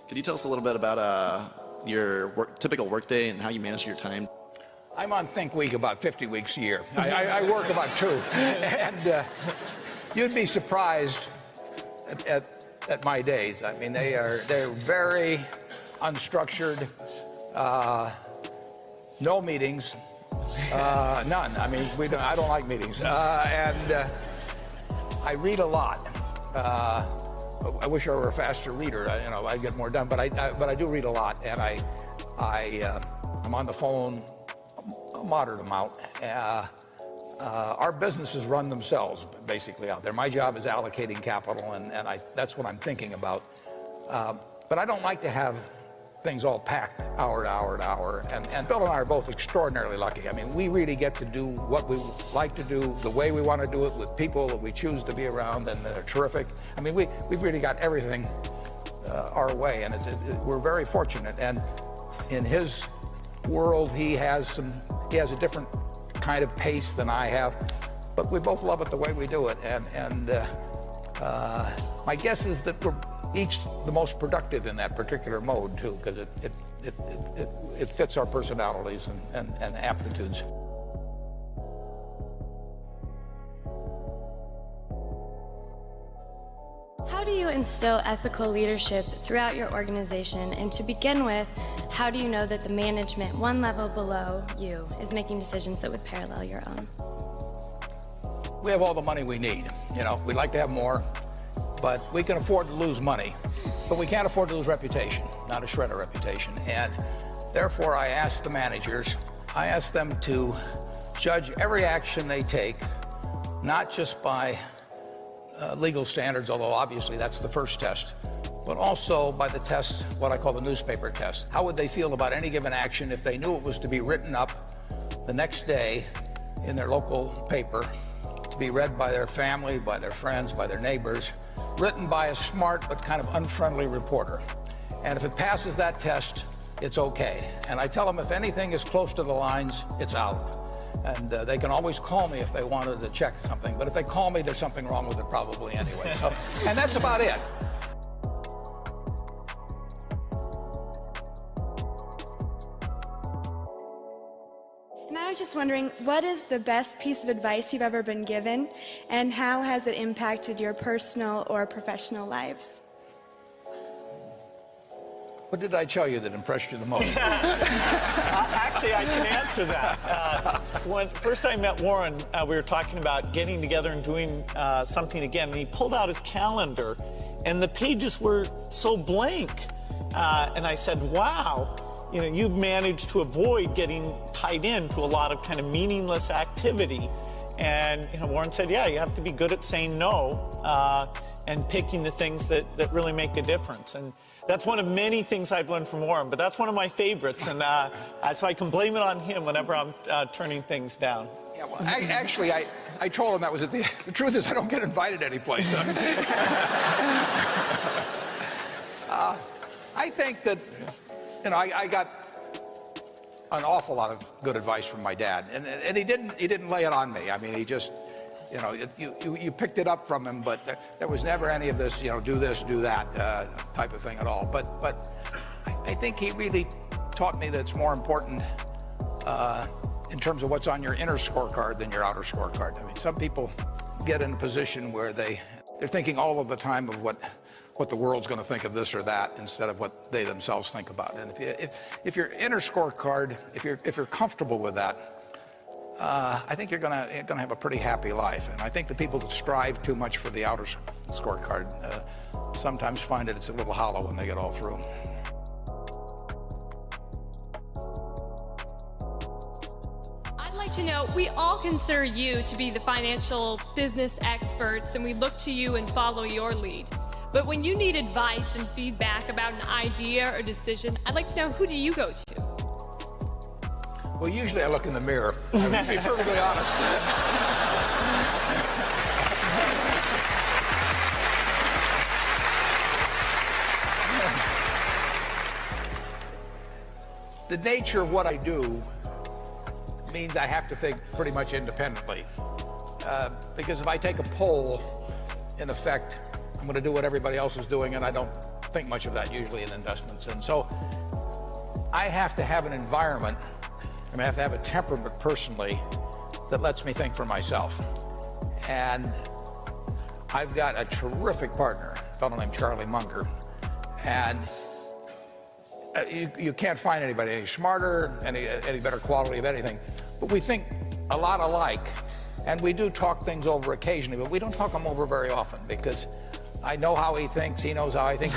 Could you tell us a little bit about your typical workday and how you manage your time? I'm on Think Week about 50 weeks a year. I work about 2. And you'd be surprised at my days. I mean, they're very unstructured, no meetings, none. I mean, I don't like meetings. And I read a lot. I wish I were a faster reader. I'd get more done. But I do read a lot, and I'm on the phone a moderate amount. Our businesses run themselves basically out there. My job is allocating capital, and that's what I'm thinking about. But I don't like to have things all packed hour to hour to hour. And Bill and I are both extraordinarily lucky. I mean, we really get to do what we like to do, the way we want to do it, with people that we choose to be around, and they're terrific. I mean, we've really got everything our way, and we're very fortunate. And in his world, he has a different kind of pace than I have, but we both love it the way we do it. And my guess is that we're each the most productive in that particular mode too, because it fits our personalities and aptitudes. How do you instill ethical leadership throughout your organization? And to begin with, how do you know that the management one level below you is making decisions that would parallel your own? We have all the money we need. We'd like to have more, but we can afford to lose money. But we can't afford to lose reputation, not a shred of reputation. And therefore, I ask the managers, I ask them to judge every action they take, not just by legal standards, although obviously that's the first test, but also by the test, what I call the newspaper test. How would they feel about any given action if they knew it was to be written up the next day in their local paper, to be read by their family, by their friends, by their neighbors, written by a smart but kind of unfriendly reporter. And if it passes that test, it's okay. And I tell them if anything is close to the lines, it's out. And they can always call me if they wanted to check something. But if they call me, there's something wrong with it probably anyway. And that's about it. And I was just wondering, what is the best piece of advice you've ever been given, and how has it impacted your personal or professional lives? What did I tell you that impressed you the most? Actually, I can answer that. When first I met Warren, we were talking about getting together and doing something again, and he pulled out his calendar, and the pages were so blank. And I said, wow, you've managed to avoid getting tied into a lot of kind of meaningless activity. And Warren said, yeah, you have to be good at saying no and picking the things that really make a difference. And that's one of many things I've learned from Warren, but that's one of my favorites, and so I can blame it on him whenever I'm turning things down. Yeah, well, actually, I told him that was the truth is I don't get invited anyplace. I think that, I got an awful lot of good advice from my dad, and he didn't lay it on me. I mean, he just, you picked it up from him, but there was never any of this, do this, do that type of thing at all. But I think he really taught me that it's more important in terms of what's on your inner scorecard than your outer scorecard. I mean, some people get in a position where they're thinking all of the time of what the world's going to think of this or that instead of what they themselves think about. And if your inner scorecard, if you're comfortable with that, I think you're gonna have a pretty happy life. And I think the people that strive too much for the outer scorecard sometimes find that it's a little hollow when they get all through. I'd like to know, we all consider you to be the financial business experts, and we look to you and follow your lead. But when you need advice and feedback about an idea or decision, I'd like to know, who do you go to? Well, usually I look in the mirror. I mean, to be perfectly honest. The nature of what I do means I have to think pretty much independently. Because if I take a poll, in effect, I'm going to do what everybody else is doing, and I don't think much of that usually in investments. And so I have to have an environment, I have to have a temperament personally that lets me think for myself. And I've got a terrific partner, a fellow named Charlie Munger. And you can't find anybody any smarter, any better quality of anything. But we think a lot alike. And we do talk things over occasionally, but we don't talk them over very often because I know how he thinks, he knows how I think.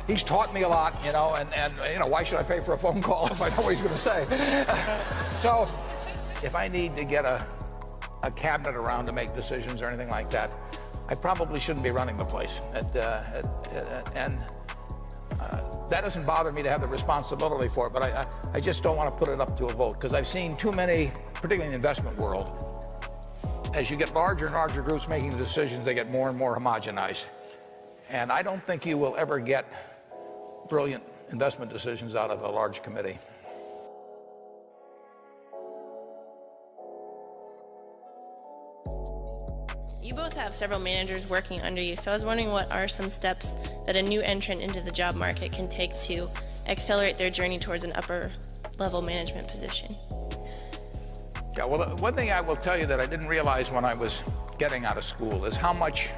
He's taught me a lot, and why should I pay for a phone call if I know what he's going to say? So if I need to get a cabinet around to make decisions or anything like that, I probably shouldn't be running the place. That doesn't bother me to have the responsibility for it, but I just don't want to put it up to a vote because I've seen too many, particularly in the investment world, as you get larger and larger groups making the decisions, they get more and more homogenized. And I don't think you will ever get brilliant investment decisions out of a large committee. You both have several managers working under you, so I was wondering what are some steps that a new entrant into the job market can take to accelerate their journey towards an upper level management position? Yeah, well, one thing I will tell you that I didn't realize when I was getting out of school is how much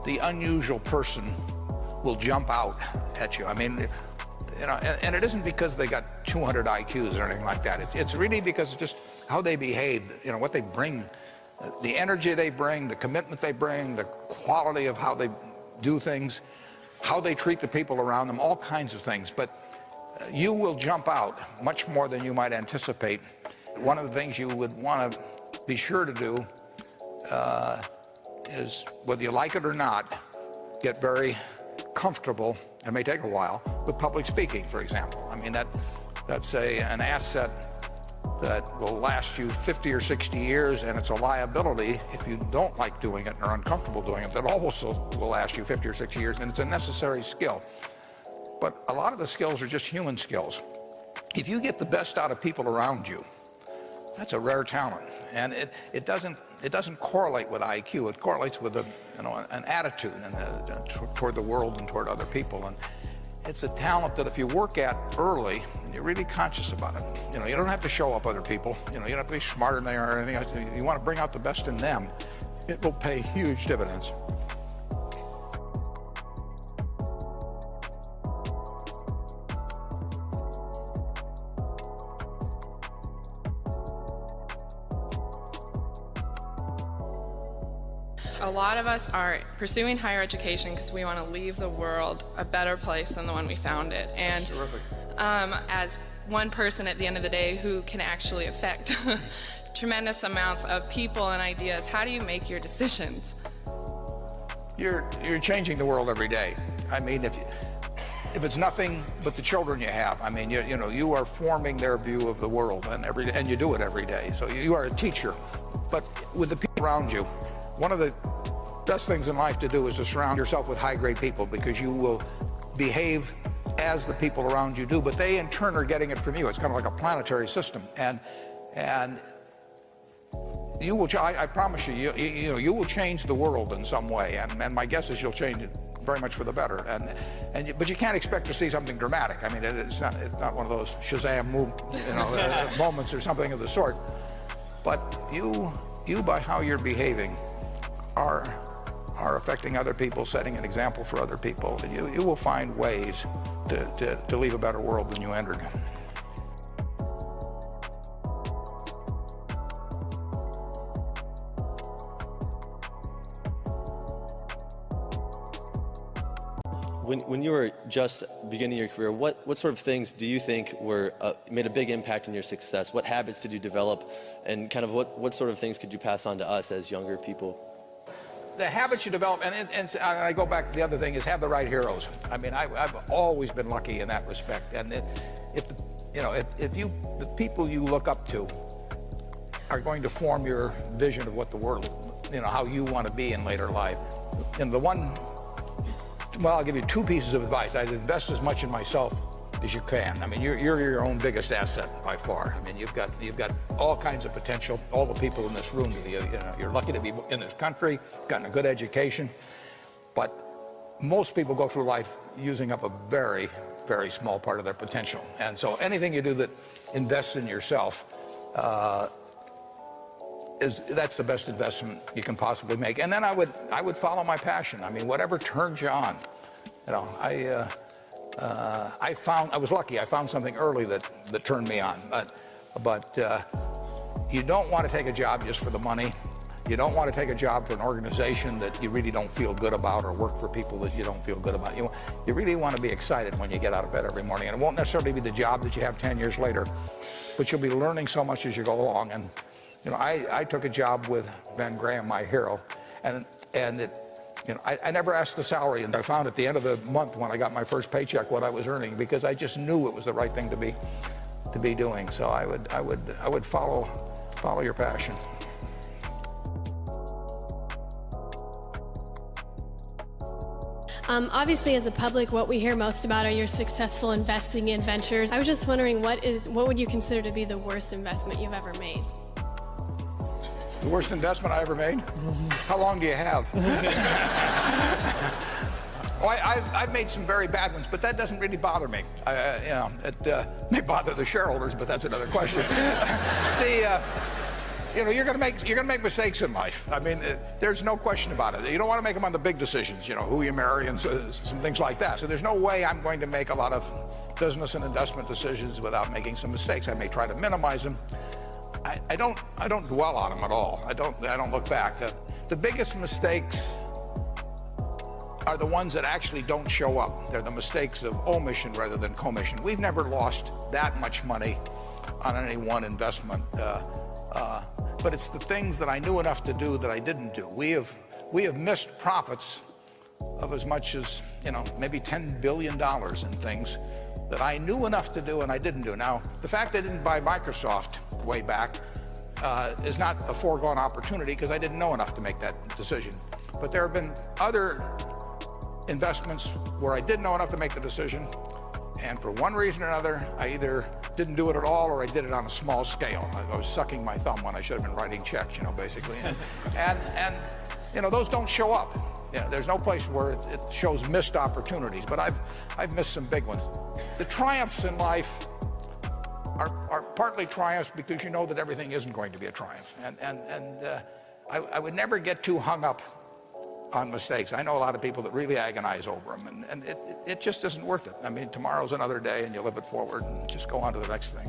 the unusual person will jump out at you. I mean, and it isn't because they got 200 IQs or anything like that. It's really because of just how they behave, what they bring, the energy they bring, the commitment they bring, the quality of how they do things, how they treat the people around them, all kinds of things. But you will jump out much more than you might anticipate. One of the things you would want to be sure to do is, whether you like it or not, get very comfortable, it may take a while, with public speaking, for example. I mean, that's an asset that will last you 50 or 60 years, and it's a liability if you don't like doing it and are uncomfortable doing it. That also will last you 50 or 60 years, and it's a necessary skill. But a lot of the skills are just human skills. If you get the best out of people around you, that's a rare talent, and it doesn't correlate with IQ. It correlates with an attitude toward the world and toward other people. And it's a talent that if you work at early and you're really conscious about it, you don't have to show up other people. You don't have to be smarter than they are or anything. You want to bring out the best in them. It will pay huge dividends. A lot of us are pursuing higher education because we want to leave the world a better place than the one we found it. And That's terrific. As one person at the end of the day who can actually affect tremendous amounts of people and ideas, how do you make your decisions? You're changing the world every day. I mean, if it's nothing but the children you have, I mean, you are forming their view of the world, and you do it every day. So you are a teacher. But with the people around you, one of the best things in life to do is to surround yourself with high-grade people, because you will behave as the people around you do, but they in turn are getting it from you. It's kind of like a planetary system, and you will. I promise you, you will change the world in some way, and my guess is you'll change it very much for the better. But you can't expect to see something dramatic. I mean, it's not one of those Shazam moments or something of the sort. But you by how you're behaving are affecting other people, setting an example for other people, and you will find ways to leave a better world than you entered. When you were just beginning your career, what sort of things do you think made a big impact in your success? What habits did you develop, and kind of what sort of things could you pass on to us as younger people? The habits you develop, and I go back to the other thing, is have the right heroes. I mean, I've always been lucky in that respect. And if the people you look up to are going to form your vision of what the world, how you want to be in later life. And I'll give you two pieces of advice. I'd invest as much in myself as you can. I mean, you're your own biggest asset by far. I mean, you've got all kinds of potential. All the people in this room, you're lucky to be in this country, gotten a good education. But most people go through life using up a very, very small part of their potential. And so anything you do that invests in yourself, that's the best investment you can possibly make. And then I would follow my passion. I mean, whatever turns you on. You know, I was lucky. I found something early that turned me on. But you don't want to take a job just for the money. You don't want to take a job for an organization that you really don't feel good about, or work for people that you don't feel good about. You really want to be excited when you get out of bed every morning. And it won't necessarily be the job that you have 10 years later, but you'll be learning so much as you go along. And you know, I took a job with Ben Graham, my hero, and it, you know, I never asked the salary, and I found at the end of the month when I got my first paycheck what I was earning, because I just knew it was the right thing to be doing. So I would follow your passion. Obviously, as a public, what we hear most about are your successful investing in ventures. I was just wondering, what would you consider to be the worst investment you've ever made? The worst investment I ever made? How long do you have? I've made some very bad ones, but that doesn't really bother me. You know, it may bother the shareholders, but that's another question. You know, you're gonna make mistakes in life. I mean, there's no question about it. You don't want to make them on the big decisions, you know, who you marry and some things like that. So there's no way I'm going to make a lot of business and investment decisions without making some mistakes. I may try to minimize them. I don't dwell on them at all. I don't look back. The biggest mistakes are the ones that actually don't show up. They're the mistakes of omission rather than commission. We've never lost that much money on any one investment. But it's the things that I knew enough to do that I didn't do. We have missed profits of as much as, you know, maybe $10 billion in things that I knew enough to do and I didn't do. Now, the fact I didn't buy Microsoft way back is not a foregone opportunity, because I didn't know enough to make that decision. But there have been other investments where I did know enough to make the decision, and for one reason or another, I either didn't do it at all or I did it on a small scale. I was sucking my thumb when I should have been writing checks, you know, basically. And you know, those don't show up. You know, there's no place where it shows missed opportunities, but I've missed some big ones. The triumphs in life are partly triumphs because you know that everything isn't going to be a triumph. I would never get too hung up on mistakes. I know a lot of people that really agonize over them, and it just isn't worth it. I mean, tomorrow's another day, and you live it forward and just go on to the next thing.